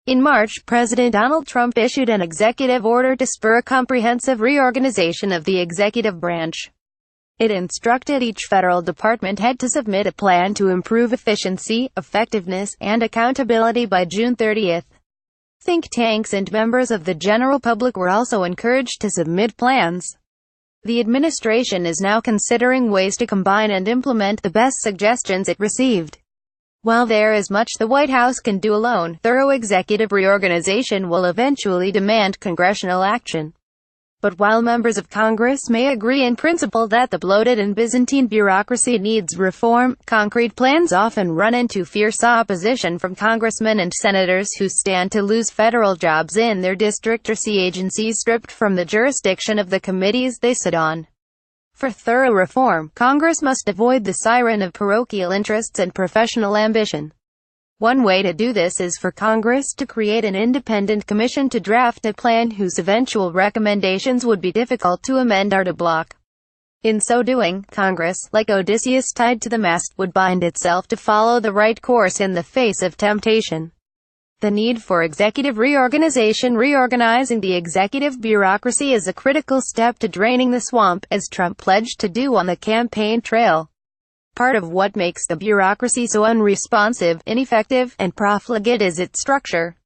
In March, President Donald Trump issued an executive order to spur a comprehensive reorganization of the executive branch. It instructed each federal department head to submit a plan to improve efficiency, effectiveness, and accountability by June 30. Think tanks and members of the general public were also encouraged to submit plans. The administration is now considering ways to combine and implement the best suggestions it received. While there is much the White House can do alone, thorough executive reorganization will eventually demand congressional action. But while members of Congress may agree in principle that the bloated and Byzantine bureaucracy needs reform, concrete plans often run into fierce opposition from congressmen and senators who stand to lose federal jobs in their district or see agencies stripped from the jurisdiction of the committees they sit on. For thorough reform, Congress must avoid the siren of parochial interests and professional ambition. One way to do this is for Congress to create an independent commission to draft a plan whose eventual recommendations would be difficult to amend or to block. In so doing, Congress, like Odysseus tied to the mast, would bind itself to follow the right course in the face of temptation. The need for executive reorganization. Reorganizing the executive bureaucracy is a critical step to draining the swamp, as Trump pledged to do on the campaign trail. Part of what makes the bureaucracy so unresponsive, ineffective, and profligate is its structure.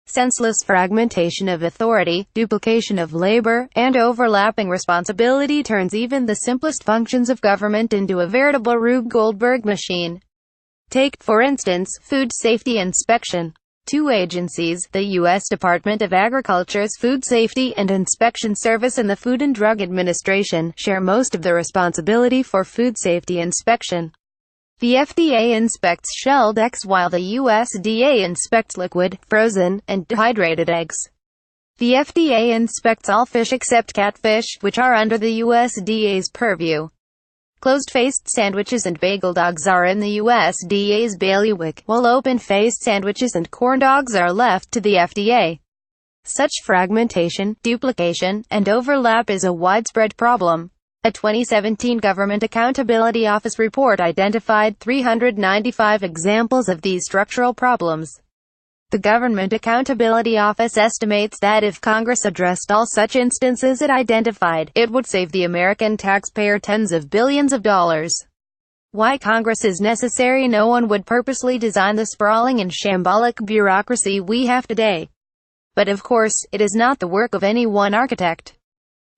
Senseless fragmentation of authority, duplication of labor, and overlapping responsibility turns even the simplest functions of government into a veritable Rube Goldberg machine. Take, for instance, food safety inspection. Two agencies, the U.S. Department of Agriculture's Food Safety and Inspection Service and the Food and Drug Administration, share most of the responsibility for food safety inspection. The FDA inspects shelled eggs while the USDA inspects liquid, frozen, and dehydrated eggs. The FDA inspects all fish except catfish, which are under the USDA's purview. Closed-faced sandwiches and bagel dogs are in the USDA's bailiwick, while open-faced sandwiches and corn dogs are left to the FDA. Such fragmentation, duplication, and overlap is a widespread problem. A 2017 Government Accountability Office report identified 395 examples of these structural problems. The Government Accountability Office estimates that if Congress addressed all such instances it identified, it would save the American taxpayer tens of billions of dollars. Why Congress is necessary? No one would purposely design the sprawling and shambolic bureaucracy we have today. But of course, it is not the work of any one architect.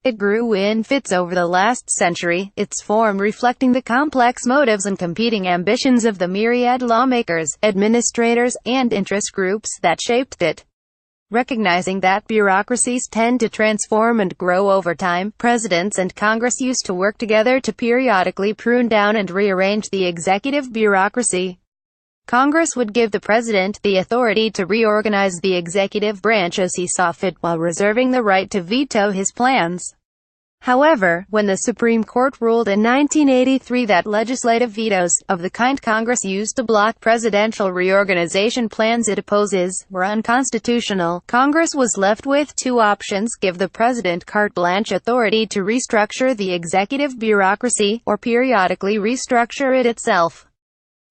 It grew in fits over the last century, its form reflecting the complex motives and competing ambitions of the myriad lawmakers, administrators, and interest groups that shaped it. Recognizing that bureaucracies tend to transform and grow over time, presidents and Congress used to work together to periodically prune down and rearrange the executive bureaucracy. Congress would give the president the authority to reorganize the executive branch as he saw fit while reserving the right to veto his plans. However, when the Supreme Court ruled in 1983 that legislative vetoes, of the kind Congress used to block presidential reorganization plans it opposes, were unconstitutional, Congress was left with two options: give the president carte blanche authority to restructure the executive bureaucracy, or periodically restructure it itself.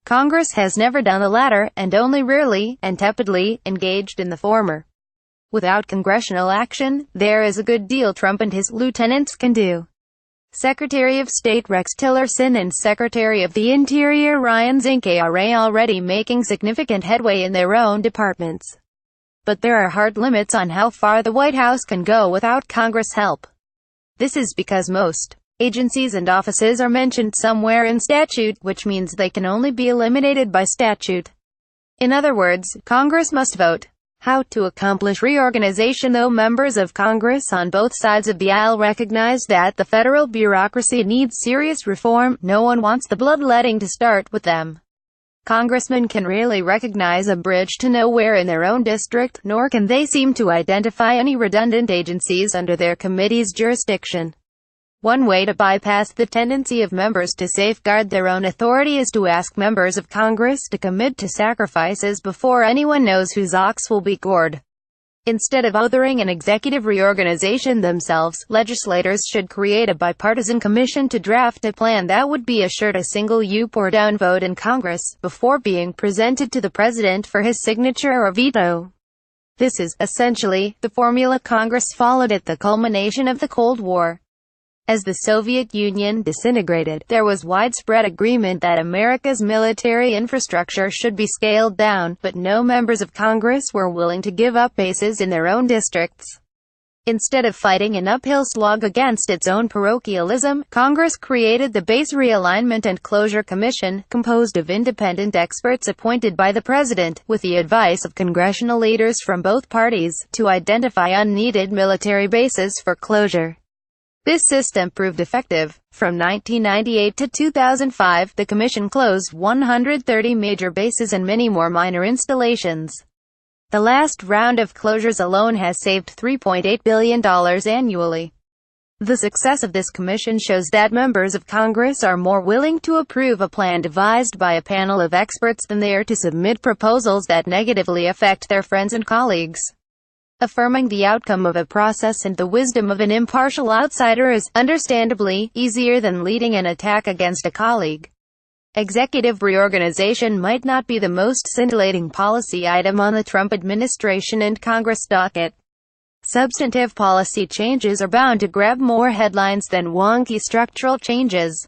Congress has never done the latter, and only rarely, and tepidly, engaged in the former. Without congressional action, there is a good deal Trump and his lieutenants can do. Secretary of State Rex Tillerson and Secretary of the Interior Ryan Zinke are already making significant headway in their own departments. But there are hard limits on how far the White House can go without Congress help. This is because most agencies and offices are mentioned somewhere in statute, which means they can only be eliminated by statute. In other words, Congress must vote. How to accomplish reorganization? Though members of Congress on both sides of the aisle recognize that the federal bureaucracy needs serious reform, no one wants the bloodletting to start with them. Congressmen can rarely recognize a bridge to nowhere in their own district, nor can they seem to identify any redundant agencies under their committee's jurisdiction. One way to bypass the tendency of members to safeguard their own authority is to ask members of Congress to commit to sacrifices before anyone knows whose ox will be gored. Instead of othering an executive reorganization themselves, legislators should create a bipartisan commission to draft a plan that would be assured a single up or down vote in Congress, before being presented to the president for his signature or veto. This is, essentially, the formula Congress followed at the culmination of the Cold War. As the Soviet Union disintegrated, there was widespread agreement that America's military infrastructure should be scaled down, but no members of Congress were willing to give up bases in their own districts. Instead of fighting an uphill slog against its own parochialism, Congress created the Base Realignment and Closure Commission, composed of independent experts appointed by the President, with the advice of congressional leaders from both parties, to identify unneeded military bases for closure. This system proved effective. From 1998 to 2005, the Commission closed 130 major bases and many more minor installations. The last round of closures alone has saved $3.8 billion annually. The success of this commission shows that members of Congress are more willing to approve a plan devised by a panel of experts than they are to submit proposals that negatively affect their friends and colleagues. Affirming the outcome of a process and the wisdom of an impartial outsider is, understandably, easier than leading an attack against a colleague. Executive reorganization might not be the most scintillating policy item on the Trump administration and Congress docket. Substantive policy changes are bound to grab more headlines than wonky structural changes.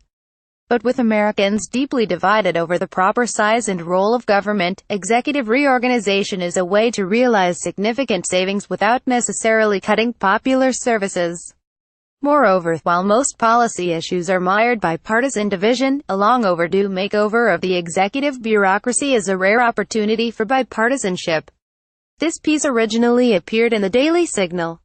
But with Americans deeply divided over the proper size and role of government, executive reorganization is a way to realize significant savings without necessarily cutting popular services. Moreover, while most policy issues are mired by partisan division, a long overdue makeover of the executive bureaucracy is a rare opportunity for bipartisanship. This piece originally appeared in the Daily Signal.